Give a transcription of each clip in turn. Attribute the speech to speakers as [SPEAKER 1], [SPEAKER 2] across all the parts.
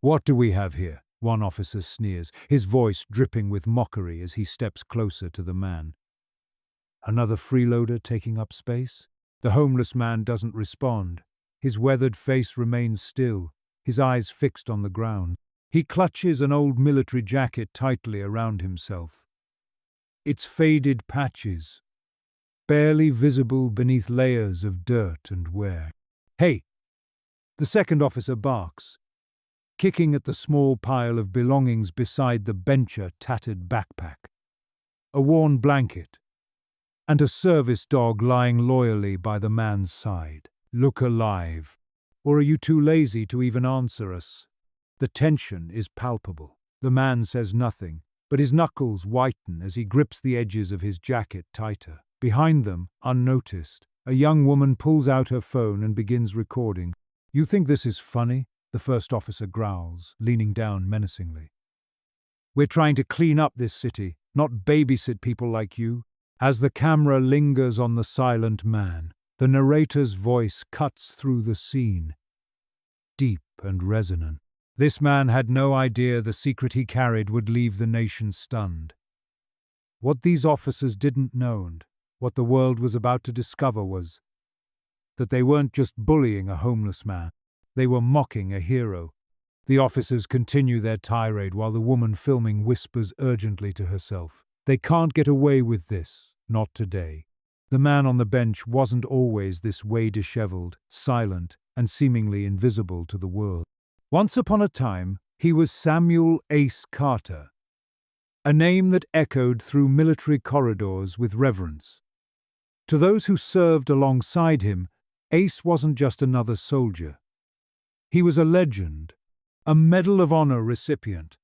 [SPEAKER 1] "What do we have here?" one officer sneers, his voice dripping with mockery as he steps closer to the man. "Another freeloader taking up space?" The homeless man doesn't respond. His weathered face remains still, his eyes fixed on the ground. He clutches an old military jacket tightly around himself. Its faded patches, barely visible beneath layers of dirt and wear. "Hey!" The second officer barks, kicking at the small pile of belongings beside the bencher tattered backpack. A worn blanket, and a service dog lying loyally by the man's side. "Look alive, or are you too lazy to even answer us?" The tension is palpable. The man says nothing, but his knuckles whiten as he grips the edges of his jacket tighter. Behind them, unnoticed, a young woman pulls out her phone and begins recording. "You think this is funny?" the first officer growls, leaning down menacingly. "We're trying to clean up this city, not babysit people like you." As the camera lingers on the silent man, the narrator's voice cuts through the scene, deep and resonant. This man had no idea the secret he carried would leave the nation stunned. What these officers didn't know, and what the world was about to discover, was that they weren't just bullying a homeless man, they were mocking a hero. The officers continue their tirade while the woman filming whispers urgently to herself, "They can't get away with this, not today." The man on the bench wasn't always this way, disheveled, silent, and seemingly invisible to the world. Once upon a time, he was Samuel Ace Carter, a name that echoed through military corridors with reverence. To those who served alongside him, Ace wasn't just another soldier. He was a legend, a Medal of Honor recipient,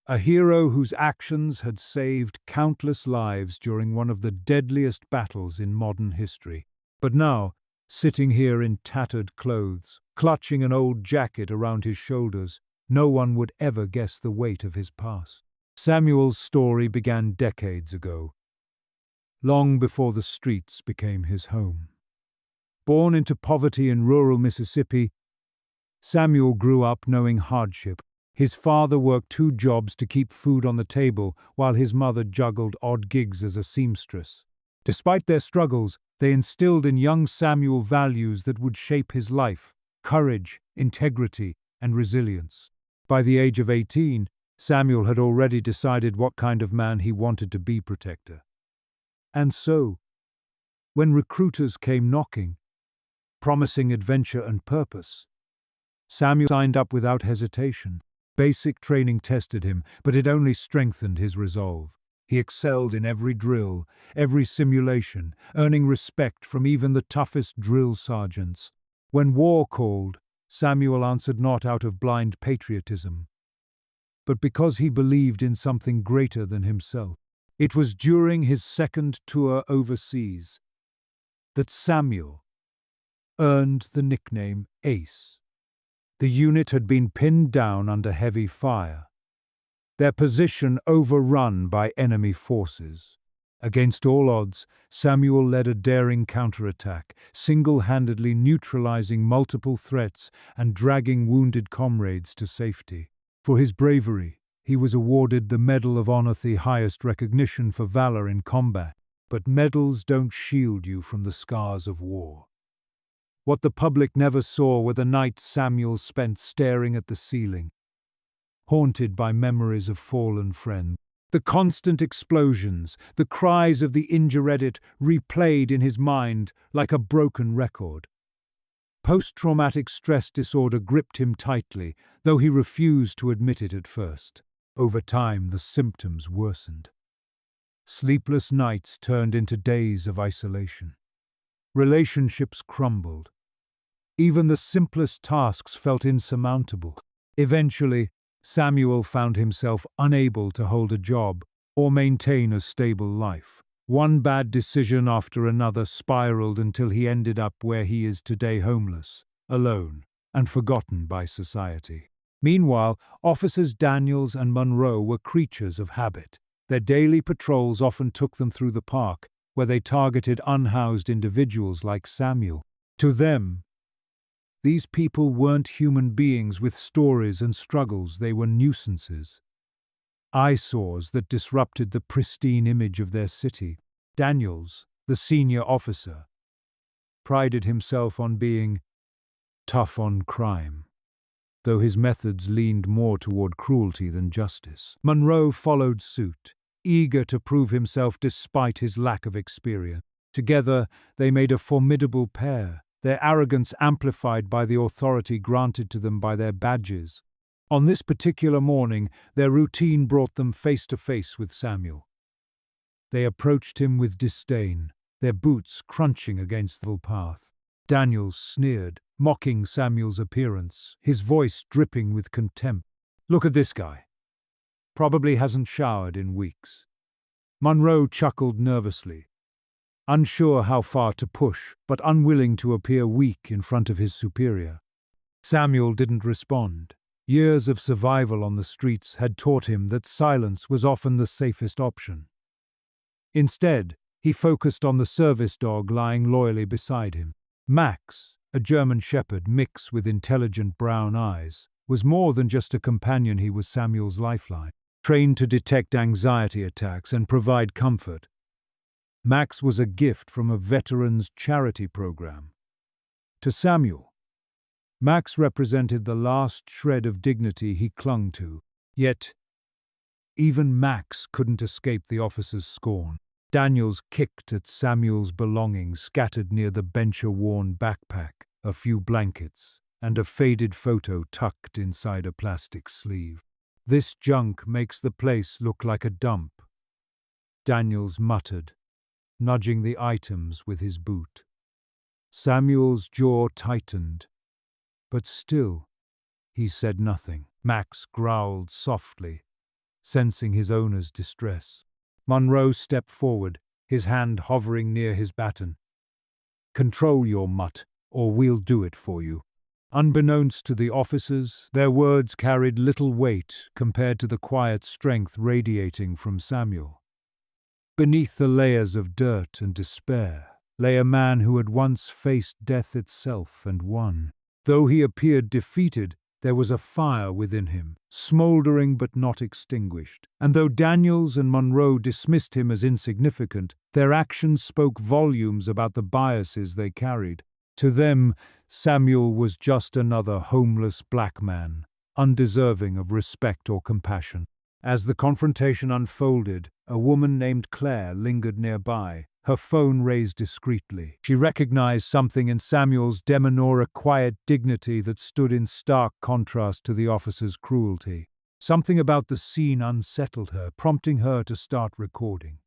[SPEAKER 1] a hero whose actions had saved countless lives during one of the deadliest battles in modern history. But now, sitting here in tattered clothes, clutching an old jacket around his shoulders, no one would ever guess the weight of his past. Samuel's story began decades ago, long before the streets became his home. Born into poverty in rural Mississippi, Samuel grew up knowing hardship. His father worked 2 jobs to keep food on the table, while his mother juggled odd gigs as a seamstress. Despite their struggles, they instilled in young Samuel values that would shape his life: courage, integrity, and resilience. By the age of 18, Samuel had already decided what kind of man he wanted to be, protector. And so, when recruiters came knocking, promising adventure and purpose, Samuel signed up without hesitation. Basic training tested him, but it only strengthened his resolve. He excelled in every drill, every simulation, earning respect from even the toughest drill sergeants. When war called, Samuel answered not out of blind patriotism, but because he believed in something greater than himself. It was during his second tour overseas that Samuel earned the nickname Ace. The unit had been pinned down under heavy fire, their position overrun by enemy forces. Against all odds, Samuel led a daring counterattack, single-handedly neutralizing multiple threats and dragging wounded comrades to safety. For his bravery, he was awarded the Medal of Honor, the highest recognition for valor in combat. But medals don't shield you from the scars of war. What the public never saw were the nights Samuel spent staring at the ceiling, haunted by memories of fallen friends. The constant explosions, the cries of the injured replayed in his mind like a broken record. Post-traumatic stress disorder gripped him tightly, though he refused to admit it at first. Over time, the symptoms worsened. Sleepless nights turned into days of isolation. Relationships crumbled. Even the simplest tasks felt insurmountable. Eventually, Samuel found himself unable to hold a job or maintain a stable life. One bad decision after another spiraled until he ended up where he is today, homeless, alone, and forgotten by society. Meanwhile, Officers Daniels and Monroe were creatures of habit. Their daily patrols often took them through the park, where they targeted unhoused individuals like Samuel. To them, These people weren't human beings with stories and struggles, they were nuisances. Eyesores that disrupted the pristine image of their city. Daniels, the senior officer, prided himself on being tough on crime, though his methods leaned more toward cruelty than justice. Monroe followed suit, eager to prove himself despite his lack of experience. Together, they made a formidable pair, their arrogance amplified by the authority granted to them by their badges. On this particular morning, their routine brought them face to face with Samuel. They approached him with disdain, their boots crunching against the path. Daniels sneered, mocking Samuel's appearance, his voice dripping with contempt. "Look at this guy. Probably hasn't showered in weeks." Monroe chuckled nervously, unsure how far to push, but unwilling to appear weak in front of his superior. Samuel didn't respond. Years of survival on the streets had taught him that silence was often the safest option. Instead, he focused on the service dog lying loyally beside him. Max, a German shepherd mixed with intelligent brown eyes, was more than just a companion. He was Samuel's lifeline. Trained to detect anxiety attacks and provide comfort, Max was a gift from a veterans' charity program. To Samuel, Max represented the last shred of dignity he clung to. Yet, even Max couldn't escape the officer's scorn. Daniels kicked at Samuel's belongings scattered near the bencher-worn backpack, a few blankets, and a faded photo tucked inside a plastic sleeve. "This junk makes the place look like a dump," Daniels muttered, nudging the items with his boot. Samuel's jaw tightened, but still, he said nothing. Max growled softly, sensing his owner's distress. Monroe stepped forward, his hand hovering near his baton. "Control your mutt, or we'll do it for you." Unbeknownst to the officers, their words carried little weight compared to the quiet strength radiating from Samuel. Beneath the layers of dirt and despair lay a man who had once faced death itself and won. Though he appeared defeated, there was a fire within him, smoldering but not extinguished. And though Daniels and Monroe dismissed him as insignificant, their actions spoke volumes about the biases they carried. To them, Samuel was just another homeless black man, undeserving of respect or compassion. As the confrontation unfolded, a woman named Claire lingered nearby, her phone raised discreetly. She recognized something in Samuel's demeanor, a quiet dignity that stood in stark contrast to the officer's cruelty. Something about the scene unsettled her, prompting her to start recording.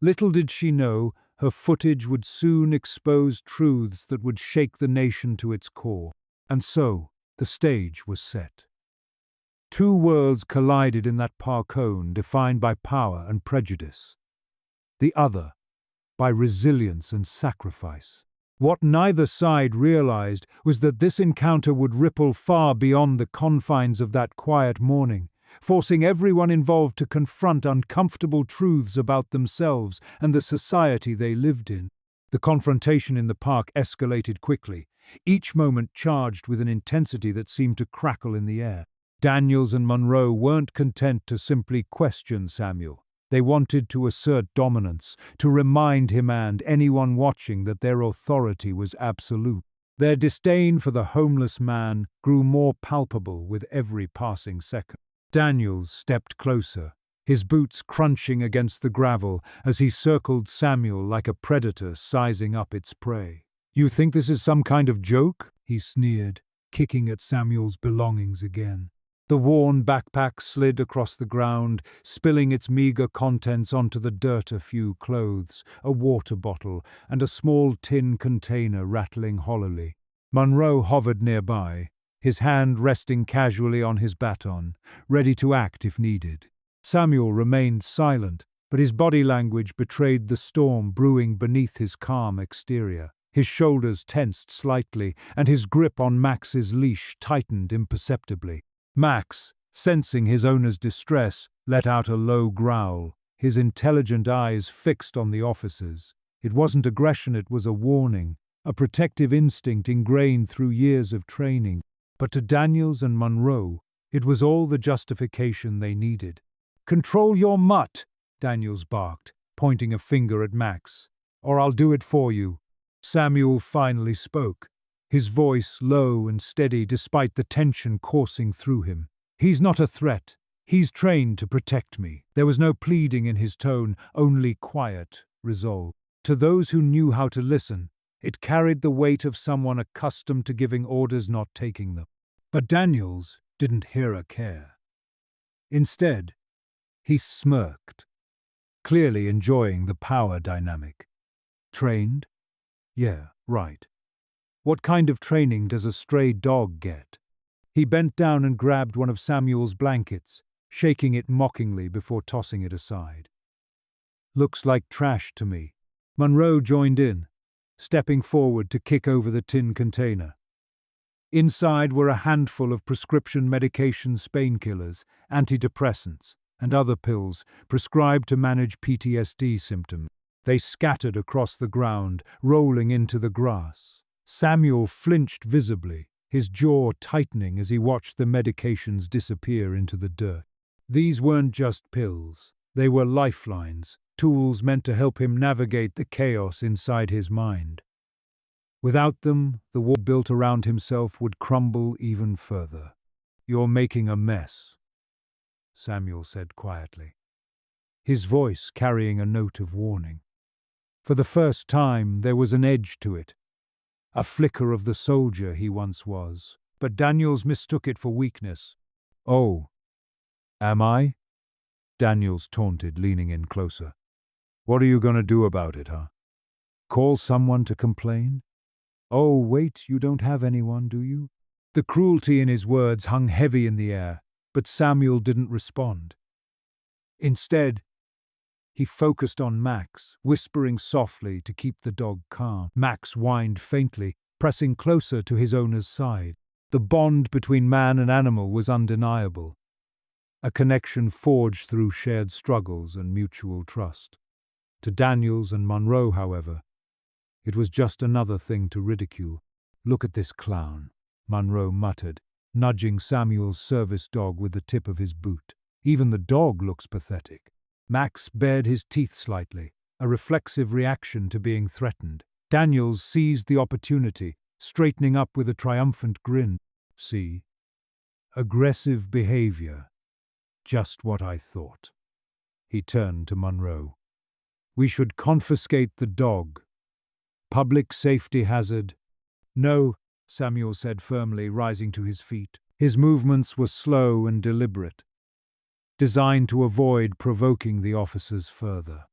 [SPEAKER 1] Little did she know, her footage would soon expose truths that would shake the nation to its core. And so, the stage was set. Two worlds collided in that parcone defined by power and prejudice. The other, by resilience and sacrifice. What neither side realized was that this encounter would ripple far beyond the confines of that quiet morning, forcing everyone involved to confront uncomfortable truths about themselves and the society they lived in. The confrontation in the park escalated quickly, each moment charged with an intensity that seemed to crackle in the air. Daniels and Monroe weren't content to simply question Samuel. They wanted to assert dominance, to remind him and anyone watching that their authority was absolute. Their disdain for the homeless man grew more palpable with every passing second. Daniels stepped closer, his boots crunching against the gravel as he circled Samuel like a predator sizing up its prey. "You think this is some kind of joke?" he sneered, kicking at Samuel's belongings again. The worn backpack slid across the ground, spilling its meager contents onto the dirt. A few clothes, a water bottle, and a small tin container rattling hollowly. Monroe hovered nearby, his hand resting casually on his baton, ready to act if needed. Samuel remained silent, but his body language betrayed the storm brewing beneath his calm exterior. His shoulders tensed slightly, and his grip on Max's leash tightened imperceptibly. Max, sensing his owner's distress, let out a low growl, his intelligent eyes fixed on the officers. It wasn't aggression, it was a warning, a protective instinct ingrained through years of training. But to Daniels and Monroe, it was all the justification they needed. "Control your mutt," Daniels barked, pointing a finger at Max. "Or I'll do it for you." Samuel finally spoke, his voice low and steady despite the tension coursing through him. "He's not a threat. He's trained to protect me." There was no pleading in his tone, only quiet resolve. To those who knew how to listen, it carried the weight of someone accustomed to giving orders, not taking them. But Daniels didn't hear or care. Instead, he smirked, clearly enjoying the power dynamic. Trained? Yeah, right. What kind of training does a stray dog get? He bent down and grabbed one of Samuel's blankets, shaking it mockingly before tossing it aside. "Looks like trash to me." Monroe joined in, stepping forward to kick over the tin container. Inside were a handful of prescription medications, painkillers, antidepressants, and other pills prescribed to manage PTSD symptoms. They scattered across the ground, rolling into the grass. Samuel flinched visibly, his jaw tightening as he watched the medications disappear into the dirt. These weren't just pills. They were lifelines, tools meant to help him navigate the chaos inside his mind. Without them, the wall built around himself would crumble even further. "You're making a mess," Samuel said quietly, his voice carrying a note of warning. For the first time, there was an edge to it, a flicker of the soldier he once was. But Daniels mistook it for weakness. "Oh, am I?" Daniels taunted, leaning in closer. "What are you going to do about it, huh? Call someone to complain? Oh, wait, you don't have anyone, do you?" The cruelty in his words hung heavy in the air, but Samuel didn't respond. Instead, he focused on Max, whispering softly to keep the dog calm. Max whined faintly, pressing closer to his owner's side. The bond between man and animal was undeniable, a connection forged through shared struggles and mutual trust. To Daniels and Monroe, however, it was just another thing to ridicule. "Look at this clown," Monroe muttered, nudging Samuel's service dog with the tip of his boot. "Even the dog looks pathetic." Max bared his teeth slightly, a reflexive reaction to being threatened. Daniels seized the opportunity, straightening up with a triumphant grin. "See? Aggressive behavior. Just what I thought." He turned to Monroe. "We should confiscate the dog. Public safety hazard." "No," Samuel said firmly, rising to his feet. His movements were slow and deliberate, designed to avoid provoking the officers further.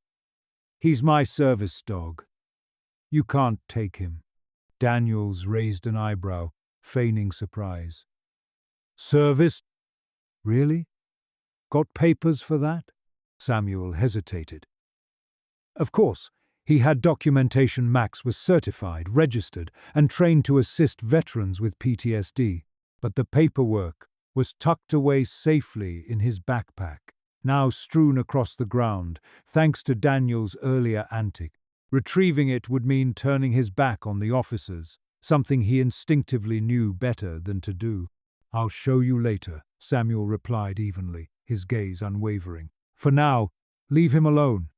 [SPEAKER 1] "He's my service dog. You can't take him." Daniels raised an eyebrow, feigning surprise. "Service? Really? Got papers for that?" Samuel hesitated. Of course, he had documentation. Max was certified, registered, and trained to assist veterans with PTSD, but the paperwork was tucked away safely in his backpack, now strewn across the ground, thanks to Daniel's earlier antic. Retrieving it would mean turning his back on the officers, something he instinctively knew better than to do. "I'll show you later," Samuel replied evenly, his gaze unwavering. "For now, leave him alone."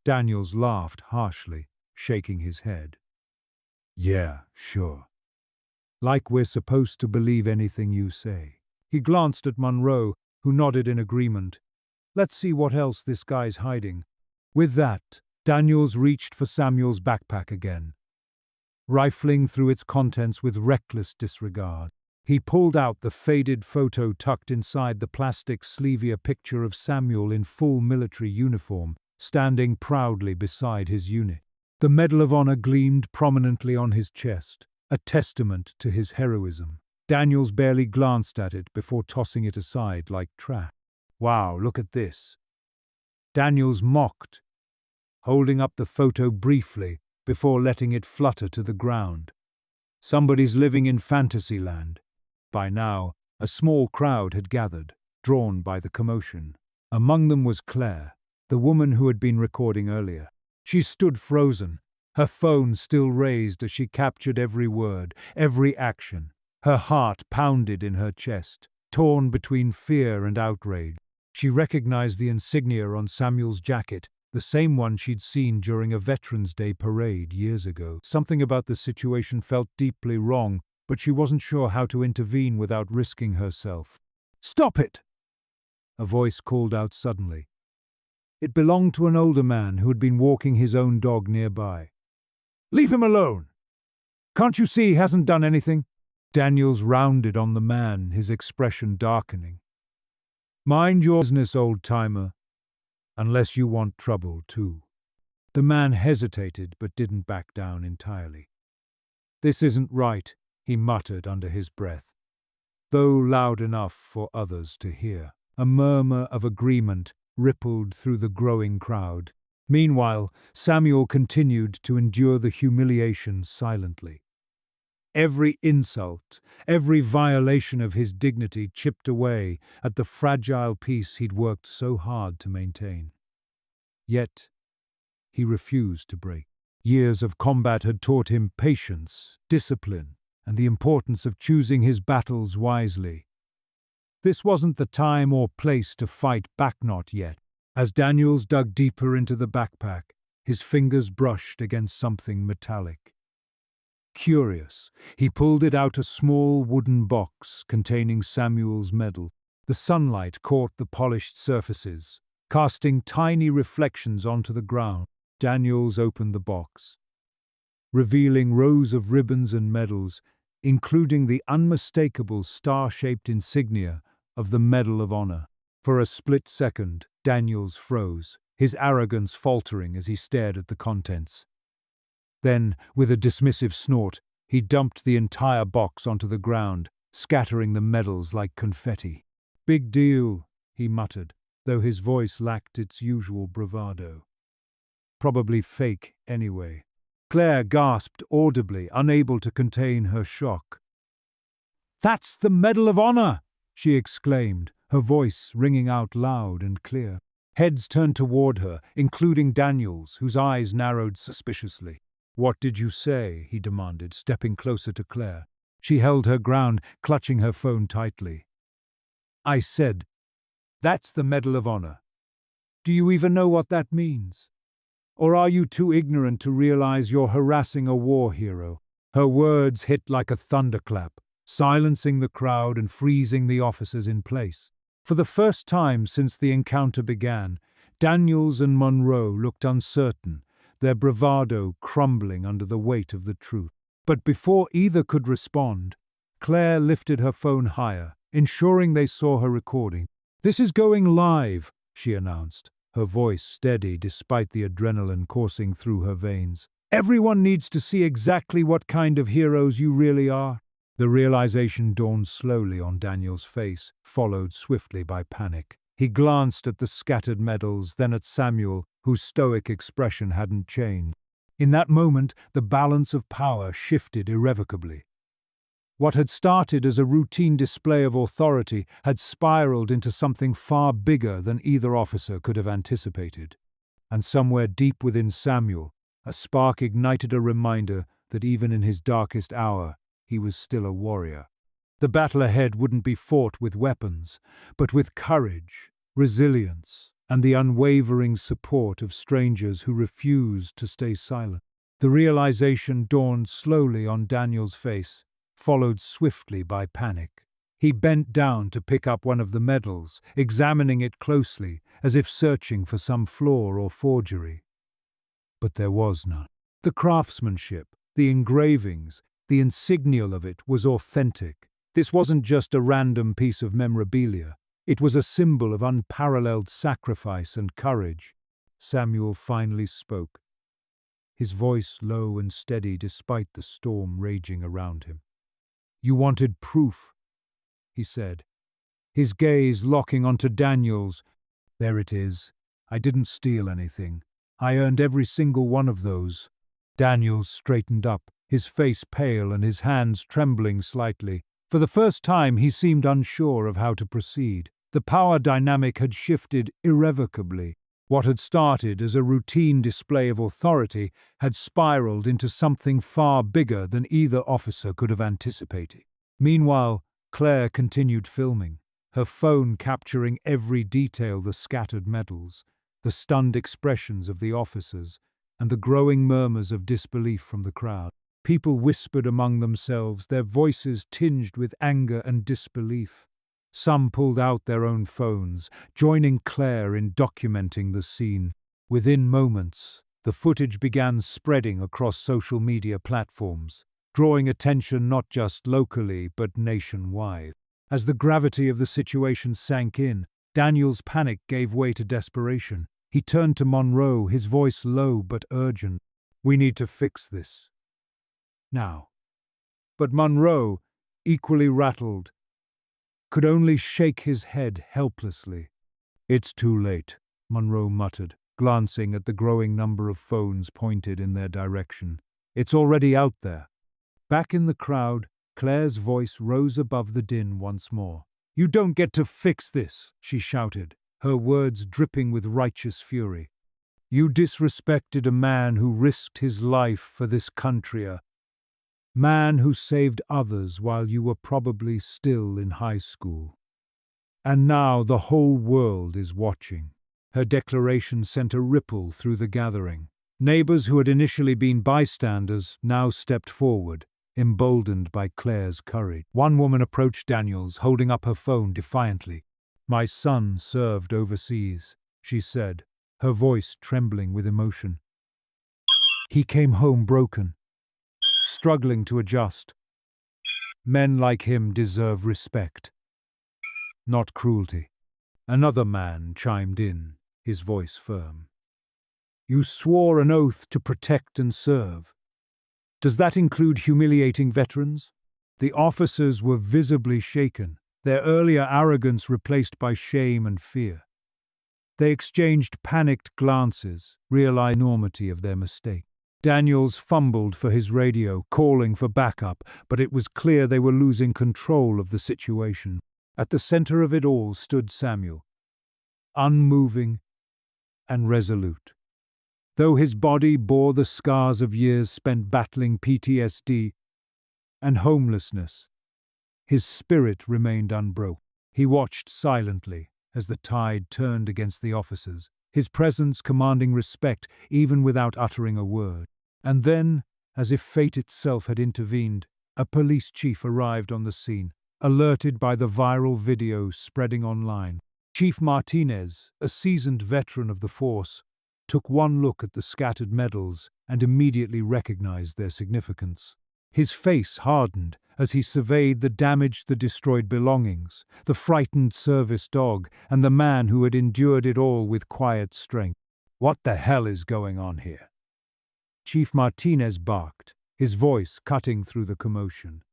[SPEAKER 1] Daniels laughed harshly, shaking his head. "Yeah, sure. Like we're supposed to believe anything you say." He glanced at Monroe, who nodded in agreement. "Let's see what else this guy's hiding." With that, Daniels reached for Samuel's backpack again, rifling through its contents with reckless disregard. He pulled out the faded photo tucked inside the plastic sleeve, a picture of Samuel in full military uniform, standing proudly beside his unit. The Medal of Honor gleamed prominently on his chest, a testament to his heroism. Daniels barely glanced at it before tossing it aside like trash. "Wow, look at this." Daniels mocked, holding up the photo briefly before letting it flutter to the ground. Somebody's living in Fantasyland. By now, a small crowd had gathered, drawn by the commotion. Among them was Claire, the woman who had been recording earlier. She stood frozen, Her phone still raised as she captured every word, every action. Her heart pounded in her chest, torn between fear and outrage. She recognized the insignia on Samuel's jacket, the same one she'd seen during a Veterans Day parade years ago. Something about the situation felt deeply wrong, but she wasn't sure how to intervene without risking herself. "Stop it!" a voice called out suddenly. It belonged to an older man who had been walking his own dog nearby. "Leave him alone! Can't you see he hasn't done anything?" Daniels rounded on the man, his expression darkening. "Mind your business, old-timer, unless you want trouble too." The man hesitated but didn't back down entirely. "This isn't right," he muttered under his breath, though loud enough for others to hear. A murmur of agreement rippled through the growing crowd. Meanwhile, Samuel continued to endure the humiliation silently. Every insult, every violation of his dignity chipped away at the fragile peace he'd worked so hard to maintain. Yet, he refused to break. Years of combat had taught him patience, discipline, and the importance of choosing his battles wisely. This wasn't the time or place to fight back, not yet. As Daniels dug deeper into the backpack, his fingers brushed against something metallic. Curious, he pulled it out, a small wooden box containing Samuel's medal. The sunlight caught the polished surfaces, casting tiny reflections onto the ground. Daniels opened the box, revealing rows of ribbons and medals, including the unmistakable star-shaped insignia of the Medal of Honor. For a split second, Daniels froze, his arrogance faltering as he stared at the contents. Then, with a dismissive snort, he dumped the entire box onto the ground, scattering the medals like confetti. "Big deal," he muttered, though his voice lacked its usual bravado. "Probably fake, anyway." Claire gasped audibly, unable to contain her shock. "That's the Medal of Honor!" she exclaimed, her voice ringing out loud and clear. Heads turned toward her, including Daniels, whose eyes narrowed suspiciously. "What did you say?" he demanded, stepping closer to Claire. She held her ground, clutching her phone tightly. "I said, that's the Medal of Honor. Do you even know what that means? Or are you too ignorant to realize you're harassing a war hero?" Her words hit like a thunderclap, silencing the crowd and freezing the officers in place. For the first time since the encounter began, Daniels and Monroe looked uncertain, their bravado crumbling under the weight of the truth. But before either could respond, Claire lifted her phone higher, ensuring they saw her recording. "This is going live," she announced, her voice steady despite the adrenaline coursing through her veins. "Everyone needs to see exactly what kind of heroes you really are." The realization dawned slowly on Daniel's face, followed swiftly by panic. He glanced at the scattered medals, then at Samuel, whose stoic expression hadn't changed. In that moment, the balance of power shifted irrevocably. What had started as a routine display of authority had spiraled into something far bigger than either officer could have anticipated. And somewhere deep within Samuel, a spark ignited a reminder that even in his darkest hour, he was still a warrior. The battle ahead wouldn't be fought with weapons, but with courage, resilience, and the unwavering support of strangers who refused to stay silent. The realization dawned slowly on Daniel's face, followed swiftly by panic. He bent down to pick up one of the medals, examining it closely, as if searching for some flaw or forgery. But there was none. The craftsmanship, the engravings, the insignia of it was authentic. This wasn't just a random piece of memorabilia. It was a symbol of unparalleled sacrifice and courage. Samuel finally spoke, his voice low and steady despite the storm raging around him. "You wanted proof," he said, his gaze locking onto Daniel's. "There it is. I didn't steal anything. I earned every single one of those." Daniels straightened up, his face pale and his hands trembling slightly. For the first time, he seemed unsure of how to proceed. The power dynamic had shifted irrevocably. What had started as a routine display of authority had spiraled into something far bigger than either officer could have anticipated. Meanwhile, Claire continued filming, her phone capturing every detail: the scattered medals, the stunned expressions of the officers, and the growing murmurs of disbelief from the crowd. People whispered among themselves, their voices tinged with anger and disbelief. Some pulled out their own phones, joining Claire in documenting the scene. Within moments, the footage began spreading across social media platforms, drawing attention not just locally but nationwide. As the gravity of the situation sank in, Daniel's panic gave way to desperation. He turned to Monroe, his voice low but urgent. "We need to fix this. Now." But Monroe, equally rattled, could only shake his head helplessly. "It's too late," Monroe muttered, glancing at the growing number of phones pointed in their direction. "It's already out there." Back in the crowd, Claire's voice rose above the din once more. "You don't get to fix this," she shouted, her words dripping with righteous fury. "You disrespected a man who risked his life for this country, a man who saved others while you were probably still in high school. And now the whole world is watching." Her declaration sent a ripple through the gathering. Neighbors who had initially been bystanders now stepped forward, emboldened by Claire's courage. One woman approached Daniels, holding up her phone defiantly. "My son served overseas," she said, her voice trembling with emotion. "He came home broken, struggling to adjust. Men like him deserve respect, not cruelty." Another man chimed in, his voice firm. "You swore an oath to protect and serve. Does that include humiliating veterans?" The officers were visibly shaken, their earlier arrogance replaced by shame and fear. They exchanged panicked glances, realizing the enormity of their mistake. Daniels fumbled for his radio, calling for backup, but it was clear they were losing control of the situation. At the center of it all stood Samuel, unmoving and resolute. Though his body bore the scars of years spent battling PTSD and homelessness, his spirit remained unbroken. He watched silently as the tide turned against the officers, his presence commanding respect even without uttering a word. And then, as if fate itself had intervened, a police chief arrived on the scene, alerted by the viral video spreading online. Chief Martinez, a seasoned veteran of the force, took one look at the scattered medals and immediately recognized their significance. His face hardened as he surveyed the damaged, the destroyed belongings, the frightened service dog, and the man who had endured it all with quiet strength. "What the hell is going on here?" Chief Martinez barked, his voice cutting through the commotion.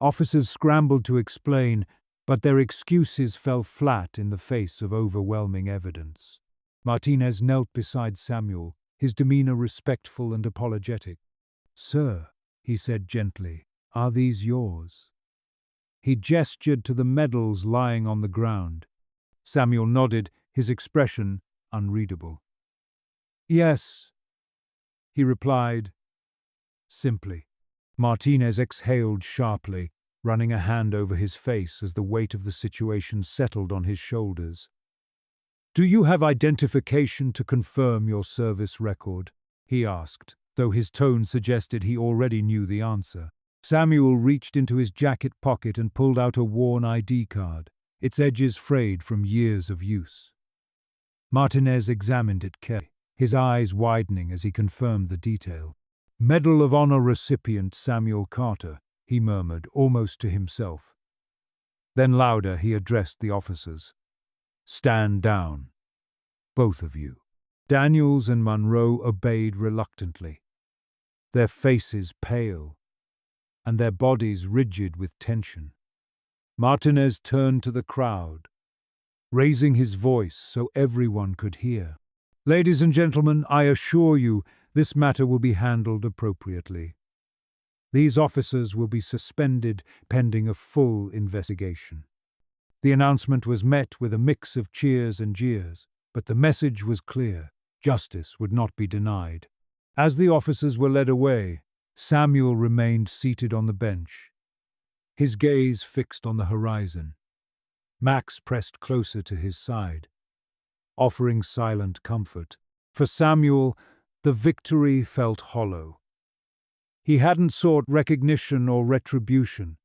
[SPEAKER 1] Officers scrambled to explain, but their excuses fell flat in the face of overwhelming evidence. Martinez knelt beside Samuel, his demeanor respectful and apologetic. "Sir," he said gently, "are these yours?" He gestured to the medals lying on the ground. Samuel nodded, his expression unreadable. "Yes," he replied, simply. Martinez exhaled sharply, running a hand over his face as the weight of the situation settled on his shoulders. "Do you have identification to confirm your service record?" he asked, though his tone suggested he already knew the answer. Samuel reached into his jacket pocket and pulled out a worn ID card, its edges frayed from years of use. Martinez examined it carefully, his eyes widening as he confirmed the detail. "Medal of Honor recipient Samuel Carter," he murmured, almost to himself. Then louder he addressed the officers. "Stand down, both of you." Daniels and Monroe obeyed reluctantly, their faces pale and their bodies rigid with tension. Martinez turned to the crowd, raising his voice so everyone could hear. "Ladies and gentlemen, I assure you this matter will be handled appropriately. These officers will be suspended pending a full investigation." The announcement was met with a mix of cheers and jeers, But the message was clear. Justice would not be denied. As the officers were led away, Samuel remained seated on the bench, his gaze fixed on the horizon. Max pressed closer to his side, offering silent comfort. For Samuel, the victory felt hollow. He hadn't sought recognition or retribution.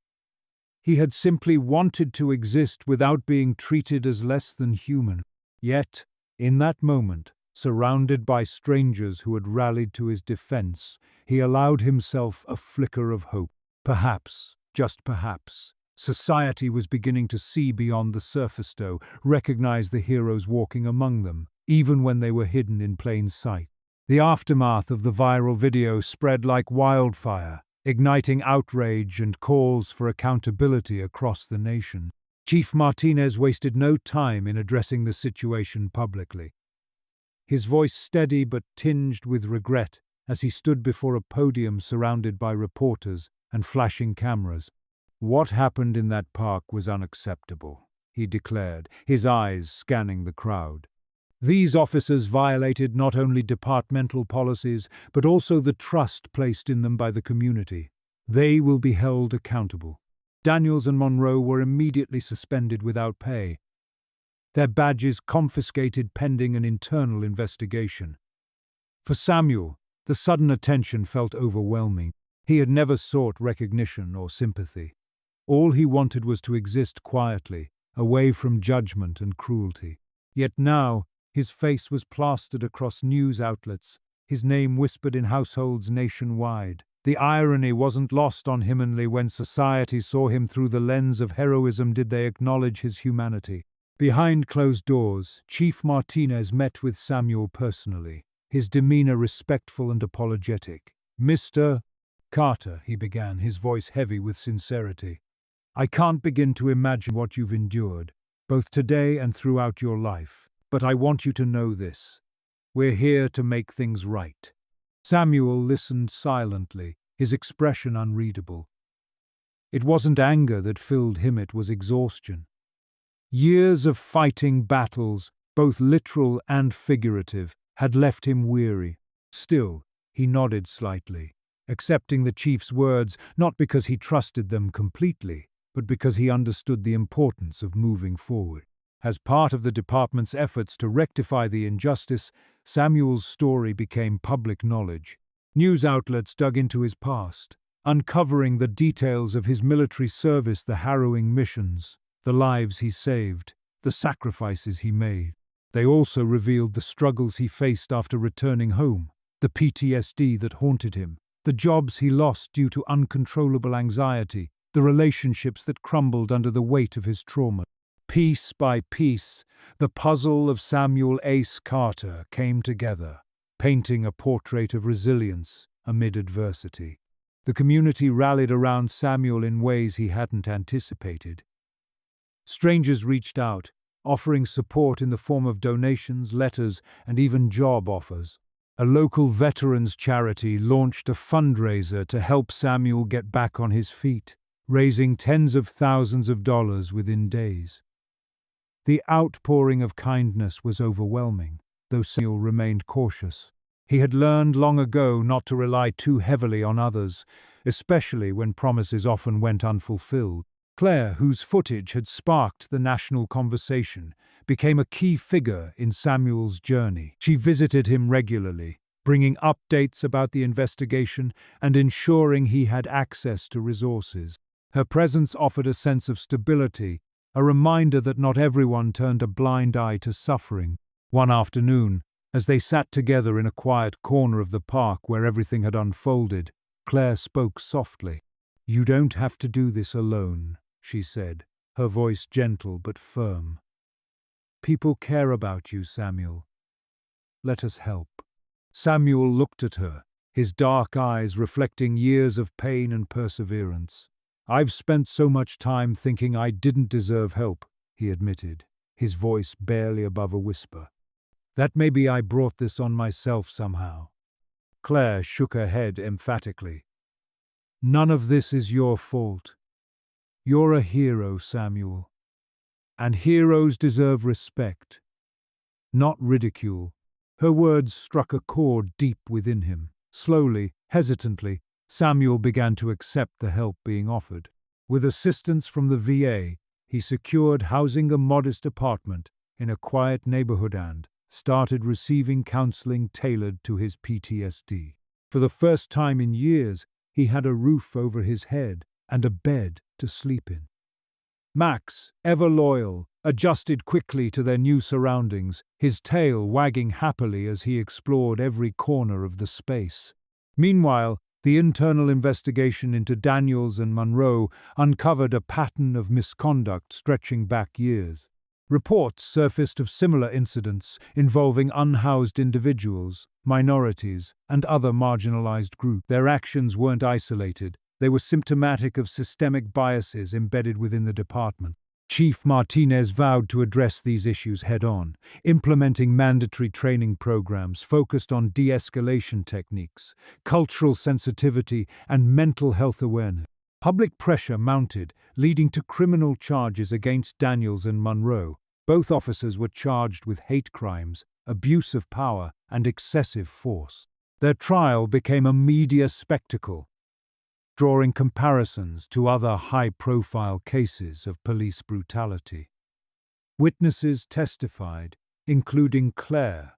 [SPEAKER 1] He had simply wanted to exist without being treated as less than human. Yet, in that moment, surrounded by strangers who had rallied to his defense, he allowed himself a flicker of hope. Perhaps, just perhaps, society was beginning to see beyond the surface, though, recognize the heroes walking among them, even when they were hidden in plain sight. The aftermath of the viral video spread like wildfire, igniting outrage and calls for accountability across the nation. Chief Martinez wasted no time in addressing the situation publicly. His voice steady but tinged with regret as he stood before a podium surrounded by reporters and flashing cameras. "What happened in that park was unacceptable," he declared, his eyes scanning the crowd. "These officers violated not only departmental policies, but also the trust placed in them by the community. They will be held accountable." Daniels and Monroe were immediately suspended without pay, their badges confiscated pending an internal investigation. For Samuel, the sudden attention felt overwhelming. He had never sought recognition or sympathy. All he wanted was to exist quietly, away from judgment and cruelty. Yet now, his face was plastered across news outlets, his name whispered in households nationwide. The irony wasn't lost on him. Only when society saw him through the lens of heroism did they acknowledge his humanity. Behind closed doors, Chief Martinez met with Samuel personally, his demeanor respectful and apologetic. "Mr. Carter," he began, his voice heavy with sincerity, "I can't begin to imagine what you've endured, both today and throughout your life. But I want you to know this. We're here to make things right." Samuel listened silently, his expression unreadable. It wasn't anger that filled him, it was exhaustion. Years of fighting battles, both literal and figurative, had left him weary. Still, he nodded slightly, accepting the chief's words not because he trusted them completely, but because he understood the importance of moving forward. As part of the department's efforts to rectify the injustice, Samuel's story became public knowledge. News outlets dug into his past, uncovering the details of his military service, the harrowing missions, the lives he saved, the sacrifices he made. They also revealed the struggles he faced after returning home, the PTSD that haunted him, the jobs he lost due to uncontrollable anxiety, the relationships that crumbled under the weight of his trauma. Piece by piece, the puzzle of Samuel Ace Carter came together, painting a portrait of resilience amid adversity. The community rallied around Samuel in ways he hadn't anticipated. Strangers reached out, offering support in the form of donations, letters, and even job offers. A local veterans charity launched a fundraiser to help Samuel get back on his feet, raising tens of thousands of dollars within days. The outpouring of kindness was overwhelming, though Samuel remained cautious. He had learned long ago not to rely too heavily on others, especially when promises often went unfulfilled. Claire, whose footage had sparked the national conversation, became a key figure in Samuel's journey. She visited him regularly, bringing updates about the investigation and ensuring he had access to resources. Her presence offered a sense of stability, a reminder that not everyone turned a blind eye to suffering. One afternoon, as they sat together in a quiet corner of the park where everything had unfolded, Claire spoke softly. "You don't have to do this alone," she said, her voice gentle but firm. "People care about you, Samuel. Let us help." Samuel looked at her, his dark eyes reflecting years of pain and perseverance. "I've spent so much time thinking I didn't deserve help," he admitted, his voice barely above a whisper. "That maybe I brought this on myself somehow." Claire shook her head emphatically. "None of this is your fault. You're a hero, Samuel. And heroes deserve respect. not ridicule. Her words struck a chord deep within him. Slowly, hesitantly, Samuel began to accept the help being offered. With assistance from the VA, he secured housing a modest apartment in a quiet neighborhood and started receiving counseling tailored to his PTSD. For the first time in years, he had a roof over his head and a bed to sleep in. Max, ever loyal, adjusted quickly to their new surroundings, his tail wagging happily as he explored every corner of the space. Meanwhile, the internal investigation into Daniels and Monroe uncovered a pattern of misconduct stretching back years. Reports surfaced of similar incidents involving unhoused individuals, minorities, and other marginalized groups. Their actions weren't isolated. They were symptomatic of systemic biases embedded within the department. Chief Martinez vowed to address these issues head-on, implementing mandatory training programs focused on de-escalation techniques, cultural sensitivity, and mental health awareness. Public pressure mounted, leading to criminal charges against Daniels and Monroe. Both officers were charged with hate crimes, abuse of power, and excessive force. Their trial became a media spectacle, drawing comparisons to other high-profile cases of police brutality. Witnesses testified, including Claire,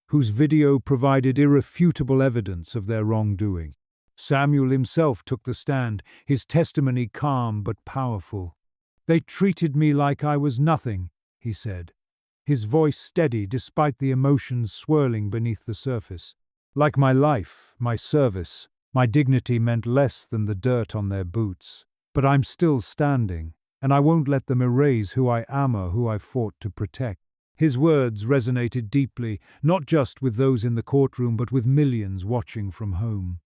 [SPEAKER 1] whose video provided irrefutable evidence of their wrongdoing. Samuel himself took the stand, his testimony calm but powerful. "They treated me like I was nothing," he said, his voice steady despite the emotions swirling beneath the surface. "Like my life, my service, my dignity meant less than the dirt on their boots. But I'm still standing, and I won't let them erase who I am or who I fought to protect." His words resonated deeply, not just with those in the courtroom but with millions watching from home.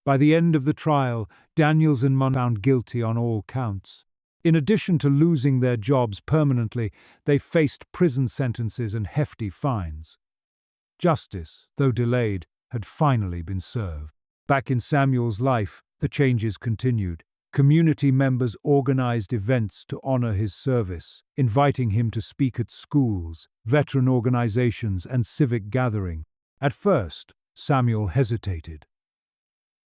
[SPEAKER 1] By the end of the trial, Daniels and Monroe found guilty on all counts. In addition to losing their jobs permanently, they faced prison sentences and hefty fines. Justice, though delayed, had finally been served. Back in Samuel's life, the changes continued. Community members organized events to honor his service, inviting him to speak at schools, veteran organizations, and civic gatherings. At first, Samuel hesitated,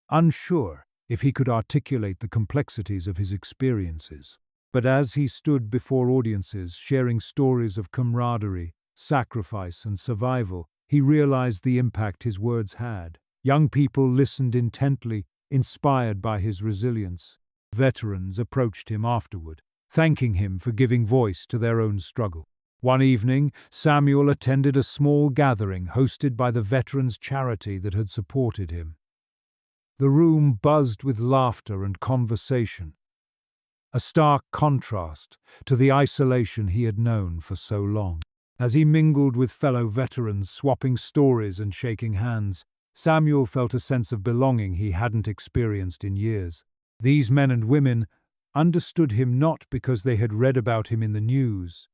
[SPEAKER 1] unsure if he could articulate the complexities of his experiences. But as he stood before audiences sharing stories of camaraderie, sacrifice, and survival, he realized the impact his words had. Young people listened intently, inspired by his resilience. Veterans approached him afterward, thanking him for giving voice to their own struggle. One evening, Samuel attended a small gathering hosted by the veterans' charity that had supported him. The room buzzed with laughter and conversation, a stark contrast to the isolation he had known for so long. As he mingled with fellow veterans, swapping stories and shaking hands, Samuel felt a sense of belonging he hadn't experienced in years. These men and women understood him not because they had read about him in the news,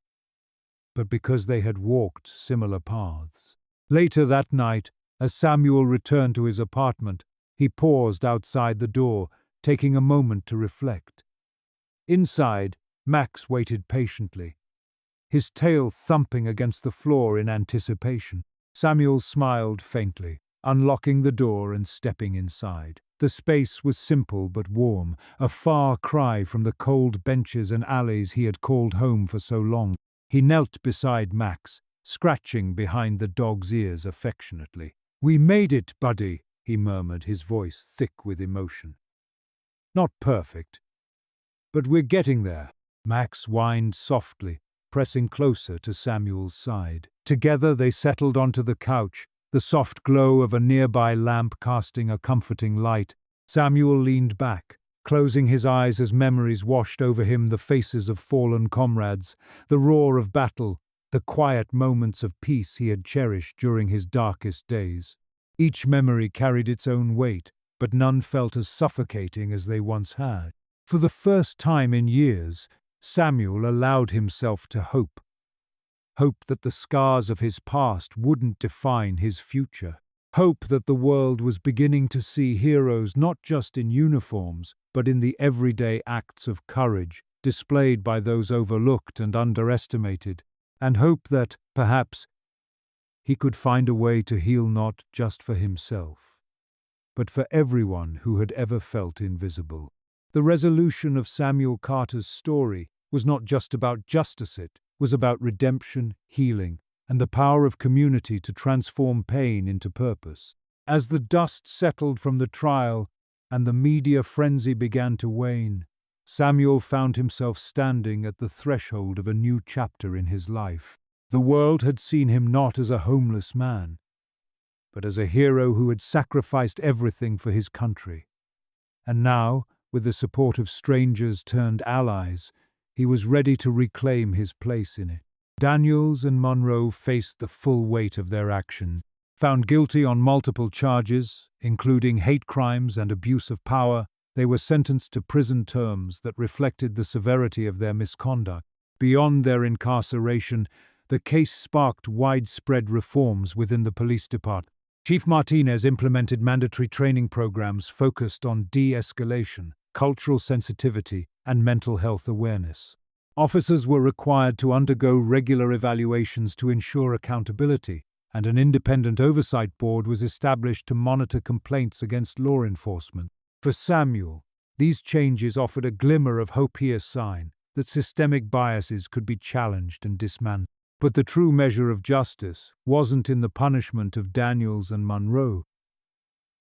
[SPEAKER 1] but because they had walked similar paths. Later that night, as Samuel returned to his apartment, he paused outside the door, taking a moment to reflect. Inside, Max waited patiently, his tail thumping against the floor in anticipation. Samuel smiled faintly, unlocking the door and stepping inside. The space was simple but warm, a far cry from the cold benches and alleys he had called home for so long. He knelt beside Max, scratching behind the dog's ears affectionately. "We made it, buddy," he murmured, his voice thick with emotion. "Not perfect, but we're getting there." Max whined softly, pressing closer to Samuel's side. Together they settled onto the couch, the soft glow of a nearby lamp casting a comforting light. Samuel leaned back, closing his eyes as memories washed over him, the faces of fallen comrades, the roar of battle, the quiet moments of peace he had cherished during his darkest days. Each memory carried its own weight, but none felt as suffocating as they once had. For the first time in years, Samuel allowed himself to hope. Hope that the scars of his past wouldn't define his future. Hope that the world was beginning to see heroes not just in uniforms, but in the everyday acts of courage displayed by those overlooked and underestimated. and hope that, perhaps, he could find a way to heal not just for himself, but for everyone who had ever felt invisible. The resolution of Samuel Carter's story was not just about justice, it was about redemption, healing, and the power of community to transform pain into purpose. As the dust settled from the trial and the media frenzy began to wane, Samuel found himself standing at the threshold of a new chapter in his life. The world had seen him not as a homeless man, but as a hero who had sacrificed everything for his country. And now, with the support of strangers turned allies, he was ready to reclaim his place in it. Daniels and Monroe faced the full weight of their action. Found guilty on multiple charges, including hate crimes and abuse of power, they were sentenced to prison terms that reflected the severity of their misconduct. Beyond their incarceration, the case sparked widespread reforms within the police department. Chief Martinez implemented mandatory training programs focused on de-escalation, cultural sensitivity, and mental health awareness. Officers were required to undergo regular evaluations to ensure accountability, and an independent oversight board was established to monitor complaints against law enforcement. For Samuel, these changes offered a glimmer of hope, a sign that systemic biases could be challenged and dismantled. But the true measure of justice wasn't in the punishment of Daniels and Monroe.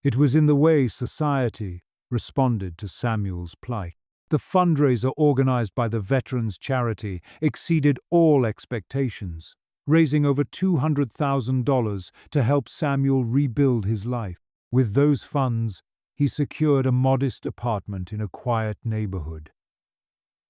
[SPEAKER 1] It was in the way society responded to Samuel's plight. The fundraiser organized by the Veterans Charity exceeded all expectations, raising over $200,000 to help Samuel rebuild his life. With those funds, he secured a modest apartment in a quiet neighborhood,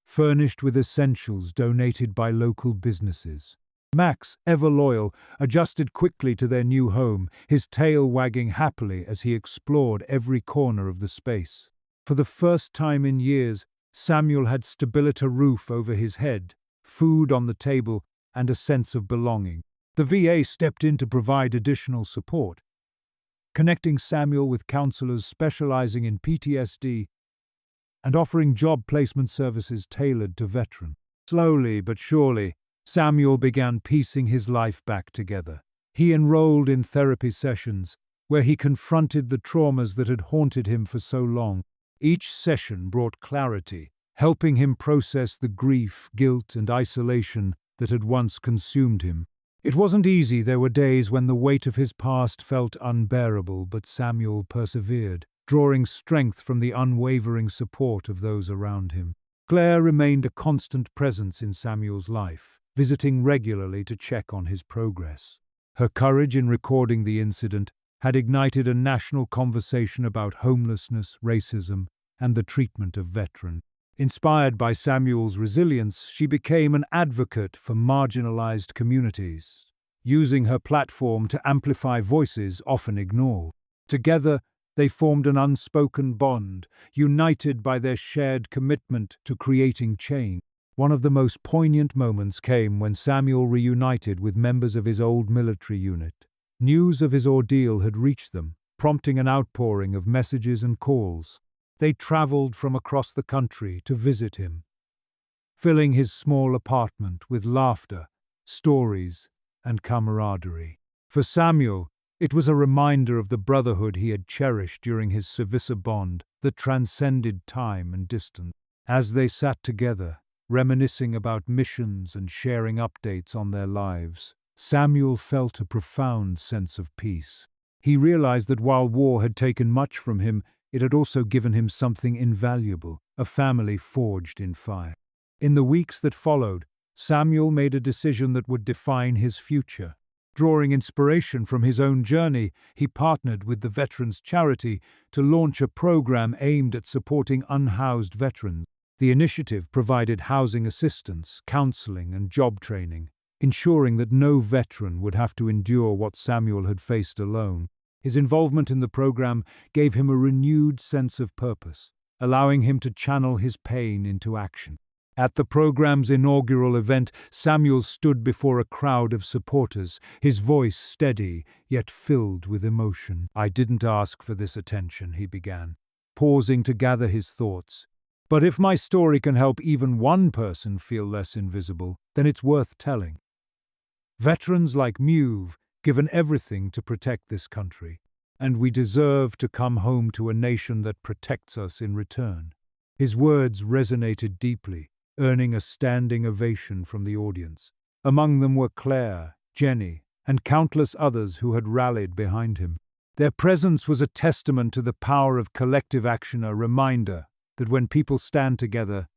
[SPEAKER 1] furnished with essentials donated by local businesses. Max, ever loyal, adjusted quickly to their new home, his tail wagging happily as he explored every corner of the space. For the first time in years, Samuel had stability, a roof over his head, food on the table, and a sense of belonging. The VA stepped in to provide additional support, connecting Samuel with counselors specializing in PTSD and offering job placement services tailored to veterans. Slowly but surely, Samuel began piecing his life back together. He enrolled in therapy sessions, where he confronted the traumas that had haunted him for so long. Each session brought clarity, helping him process the grief, guilt, and isolation that had once consumed him. It wasn't easy. There were days when the weight of his past felt unbearable, but Samuel persevered, drawing strength from the unwavering support of those around him. Claire remained a constant presence in Samuel's life, visiting regularly to check on his progress. Her courage in recording the incident had ignited a national conversation about homelessness, racism, and the treatment of veterans. Inspired by Samuel's resilience, she became an advocate for marginalized communities, using her platform to amplify voices often ignored. Together, they formed an unspoken bond, united by their shared commitment to creating change. One of the most poignant moments came when Samuel reunited with members of his old military unit. News of his ordeal had reached them, prompting an outpouring of messages and calls. They traveled from across the country to visit him, filling his small apartment with laughter, stories, and camaraderie. For Samuel, it was a reminder of the brotherhood he had cherished during his service, a bond that transcended time and distance. As they sat together, reminiscing about missions and sharing updates on their lives, Samuel felt a profound sense of peace. He realized that while war had taken much from him, it had also given him something invaluable, a family forged in fire. In the weeks that followed, Samuel made a decision that would define his future. Drawing inspiration from his own journey, he partnered with the Veterans Charity to launch a program aimed at supporting unhoused veterans. The initiative provided housing assistance, counseling, and job training, ensuring that no veteran would have to endure what Samuel had faced alone. His involvement in the program gave him a renewed sense of purpose, allowing him to channel his pain into action. At the program's inaugural event, Samuel stood before a crowd of supporters, his voice steady, yet filled with emotion. "I didn't ask for this attention," he began, pausing to gather his thoughts. "But if my story can help even one person feel less invisible, then it's worth telling." Veterans like you've given everything to protect this country, and we deserve to come home to a nation that protects us in return." His words resonated deeply, earning a standing ovation from the audience. Among them were Claire, Jenny, and countless others who had rallied behind him. Their presence was a testament to the power of collective action, a reminder that when people stand together,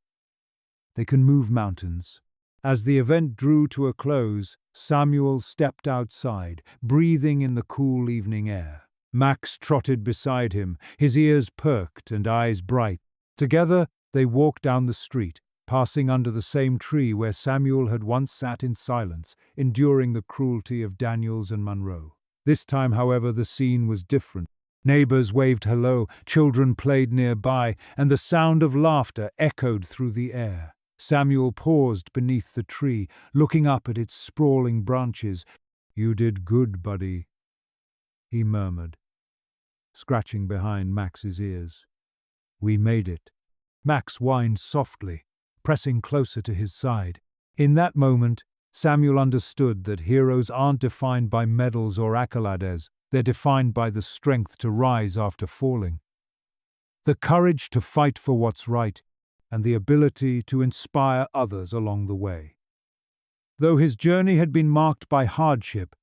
[SPEAKER 1] they can move mountains. As the event drew to a close, Samuel stepped outside, breathing in the cool evening air. Max trotted beside him, his ears perked and eyes bright. Together, they walked down the street, passing under the same tree where Samuel had once sat in silence, enduring the cruelty of Daniels and Monroe. This time, however, the scene was different. Neighbors waved hello, children played nearby, and the sound of laughter echoed through the air. Samuel paused beneath the tree, looking up at its sprawling branches. "You did good, buddy," he murmured, scratching behind Max's ears. "We made it." Max whined softly, pressing closer to his side. In that moment, Samuel understood that heroes aren't defined by medals or accolades, they're defined by the strength to rise after falling. The courage to fight for what's right, and the ability to inspire others along the way. Though his journey had been marked by hardship,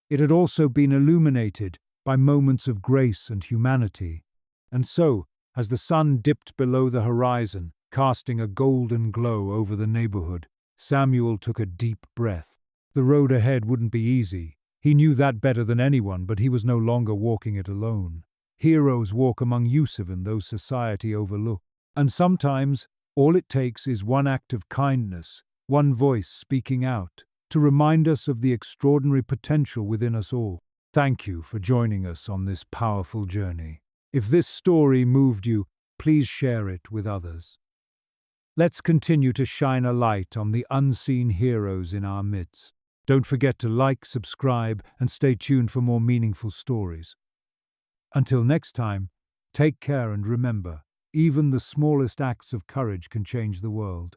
[SPEAKER 1] it had also been illuminated by moments of grace and humanity. And so, as the sun dipped below the horizon, casting a golden glow over the neighborhood, Samuel took a deep breath. The road ahead wouldn't be easy. He knew that better than anyone, but he was no longer walking it alone. Heroes walk among Yusufin, those society overlooks. And sometimes, all it takes is one act of kindness, one voice speaking out, to remind us of the extraordinary potential within us all. Thank you for joining us on this powerful journey. If this story moved you, please share it with others. Let's continue to shine a light on the unseen heroes in our midst. Don't forget to like, subscribe, and stay tuned for more meaningful stories. Until next time, take care and remember, even the smallest acts of courage can change the world.